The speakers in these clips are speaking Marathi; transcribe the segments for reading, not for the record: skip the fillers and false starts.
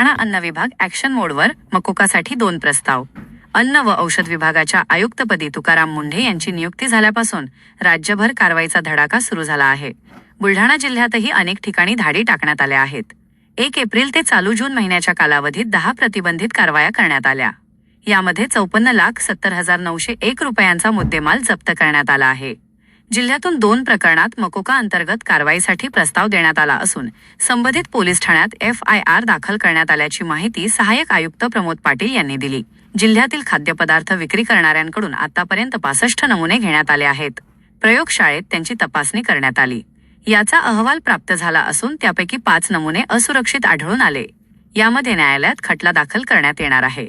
बुलढाणा अन्न विभाग ॲक्शन मोडवर, मकोकासाठी 2 प्रस्ताव. अन्न व औषध विभागाच्या आयुक्तपदी तुकाराम मुंढे यांची नियुक्ती झाल्यापासून राज्यभर कारवाईचा धडाका सुरू झाला आहे. बुलढाणा जिल्ह्यातही अनेक ठिकाणी धाडी टाकण्यात आल्या आहेत. 1 एप्रिल ते चालू जून महिन्याच्या कालावधीत 10 प्रतिबंधित कारवाया करण्यात आल्या. यामध्ये 54,70,901 रुपयांचा मुद्देमाल जप्त करण्यात आला आहे. जिल्ह्यातून 2 प्रकरणात मकोका अंतर्गत कारवाईसाठी प्रस्ताव देण्यात आला असून संबंधित पोलीस ठाण्यात FIR दाखल करण्यात आल्याची माहिती सहाय्यक आयुक्त प्रमोद पाटील यांनी दिली. जिल्ह्यातील खाद्यपदार्थ विक्री करणाऱ्यांकडून आतापर्यंत 65 नमुने घेण्यात आले आहेत. प्रयोगशाळेत त्यांची तपासणी करण्यात आली. याचा अहवाल प्राप्त झाला असून त्यापैकी 5 नमुने असुरक्षित आढळून आले. यामध्ये न्यायालयात खटला दाखल करण्यात येणार आहे.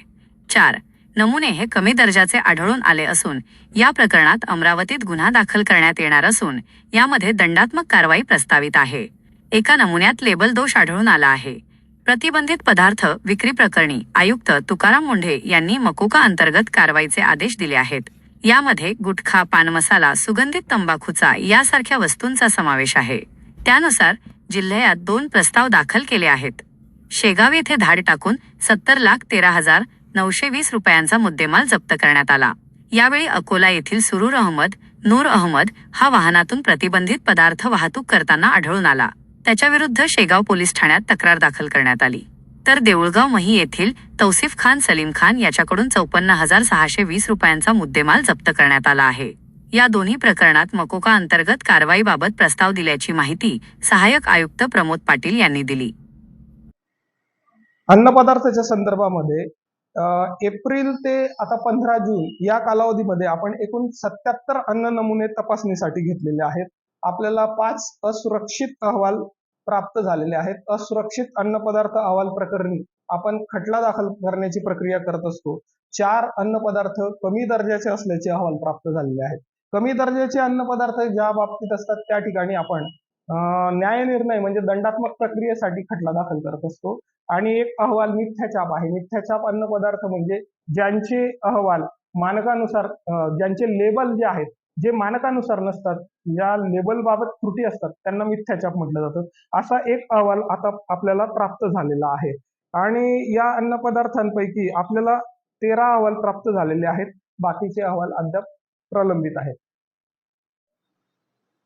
4 नमुने हे कमी दर्जाचे आढळून आले असून या प्रकरणात अमरावतीत गुन्हा दाखल करण्यात येणार असून यामध्ये दंडात्मक कारवाई प्रस्तावित आहे. एका नमुन्यात लेबल दोष आढळून आला आहे. प्रतिबंधित पदार्थ विक्री प्रकरणी आयुक्त तुकाराम मुंढे यांनी मकोका अंतर्गत कारवाईचे आदेश दिले आहेत. यामध्ये गुटखा, पान मसाला, सुगंधित तंबाखूचा यासारख्या वस्तूंचा समावेश आहे. त्यानुसार जिल्ह्यात 2 प्रस्ताव दाखल केले आहेत. शेगाव येथे धाड टाकून 70,13,920 रुपयांचा मुद्देमाल जप्त करण्यात आला. यावेळी अकोला येथील सुरूर अहमद, नूर अहमद हा वाहनातून प्रतिबंधित पदार्थ वाहतूक करताना आढळून आला. त्याच्याविरुद्ध शेगाव पोलीस ठाण्यात तक्रार दाखल करण्यात आली. तर देऊळगाव मही येथील तौसिफ खान सलीम खान याच्याकडून 54,620 रुपयांचा मुद्देमाल जप्त करण्यात आला आहे. या दोन्ही प्रकरणात मकोका अंतर्गत कारवाईबाबत प्रस्ताव दिल्याची माहिती सहाय्यक आयुक्त प्रमोद पाटील यांनी दिली. अन्न पदार्थाच्या संदर्भामध्ये एप्रिल ते आता 15 जून या कालावधीमध्ये आपण एकूण 77 अन्न नमुने तपासणीसाठी घेतलेले आहेत. आपल्याला 5 असुरक्षित अहवाल प्राप्त झालेले आहेत. असुरक्षित अन्न पदार्थ अहवाल प्रकरणी आपण खटला दाखल करण्याची प्रक्रिया करत असतो. 4 अन्न पदार्थ कमी दर्जाचे असल्याचे अहवाल प्राप्त झालेले आहेत. कमी दर्जाचे अन्न पदार्थ ज्या बाबतीत असतात त्या ठिकाणी आपण न्यायनिर्णय म्हणजे दंडात्मक प्रक्रियेसाठी खटला दाखल करत असतो. आणि एक अहवाल मिथ्याछाप आहे. मिथ्याछाप अन्न पदार्थ म्हणजे ज्यांचे अहवाल मानकानुसार ज्यांचे लेबल जे आहेत जे मानकानुसार नसतात, ज्या लेबल बाबत त्रुटी असतात त्यांना मिथ्याछाप म्हटलं जातं. असा एक अहवाल आता आपल्याला प्राप्त झालेला आहे. आणि या अन्न पदार्थांपैकी आपल्याला 13 अहवाल प्राप्त झालेले आहेत. बाकीचे अहवाल अद्याप प्रलंबित आहेत.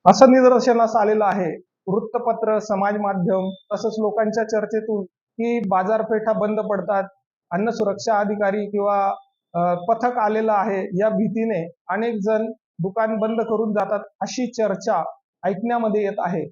असं निदर्शनास आलेलं आहे वृत्तपत्र, समाज माध्यम तसंच लोकांच्या चर्चेतून की बाजारपेठा बंद पडतात, अन्न सुरक्षा अधिकारी किंवा पथक आलेलं आहे या भीतीने अनेक जण दुकान बंद करून जातात अशी चर्चा ऐकण्यामध्ये येत आहे.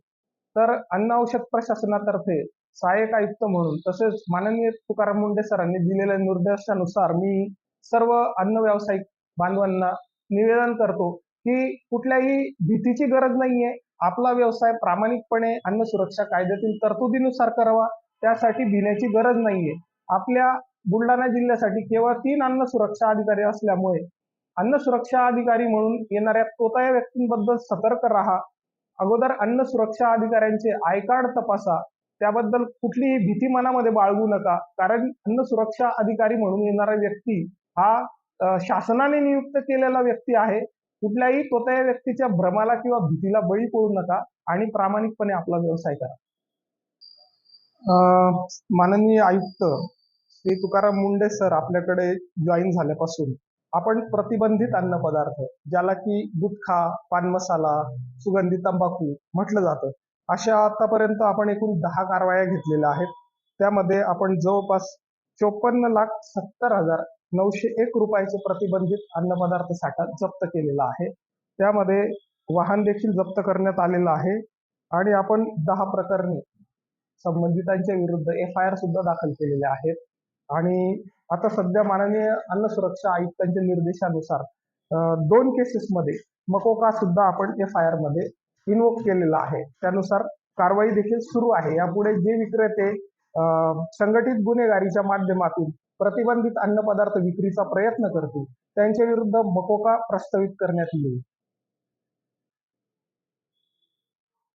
तर अन्न औषध प्रशासनातर्फे सहाय्यक आयुक्त म्हणून तसेच माननीय तुकाराम मुंढे सरांनी दिलेल्या निर्देशानुसार मी सर्व अन्न व्यावसायिक बांधवांना निवेदन करतो की कुठल्याही भीतीची गरज नाहीये. आपला व्यवसाय प्रामाणिकपणे अन्न सुरक्षा कायद्यातील तरतुदीनुसार करावा. त्यासाठी भिण्याची गरज नाहीये. आपल्या बुलढाणा जिल्ह्यासाठी केवळ 3 अन्न सुरक्षा अधिकारी असल्यामुळे अन्न सुरक्षा अधिकारी म्हणून येणाऱ्या तोताया व्यक्तींबद्दल सतर्क राहा. अगोदर अन्न सुरक्षा अधिकाऱ्यांचे आय कार्ड तपासा. त्याबद्दल कुठलीही भीती मनामध्ये बाळगू नका. कारण अन्न सुरक्षा अधिकारी म्हणून येणारा व्यक्ती हा शासनाने नियुक्त केलेला व्यक्ती आहे. कुठल्याही तोताया व्यक्तीच्या भ्रमाला किंवा भीतीला बळी पडू नका आणि प्रामाणिकपणे आपला व्यवसाय करा. माननीय आयुक्त श्री तुकाराम मुंढे सर आपल्याकडे जॉईन झाल्यापासून आपण प्रतिबंधित अन्न पदार्थ ज्याला की गुटखा, पान मसाला, सुगंधित तंबाखू म्हटलं जातं अशा आतापर्यंत आपण एकूण 10 कारवाया घेतलेल्या आहेत. त्यामध्ये आपण जवळपास 54,70,901 रुपयाचे प्रतिबंधित अन्न पदार्थ साठा जप्त केलेला आहे. त्यामध्ये वाहन देखील जप्त करण्यात आलेलं आहे आणि आपण 10 प्रकरणी संबंधितांच्या विरुद्ध FIR सुद्धा दाखल केलेले आहेत. आणि आता सध्या माननीय अन्न सुरक्षा आयुक्तांच्या निर्देशानुसार 2 केसेसमध्ये मकोका सुद्धा आपण FIR मध्ये इन्वोक केलेला आहे. त्यानुसार कारवाई देखील सुरू आहे. यापुढे जे विक्रेते संघटित गुन्हेगारीच्या माध्यमातून प्रतिबंधित अन्न पदार्थ विक्रीचा प्रयत्न करतील त्यांच्या विरुद्ध मकोका प्रस्तावित करण्यात येईल.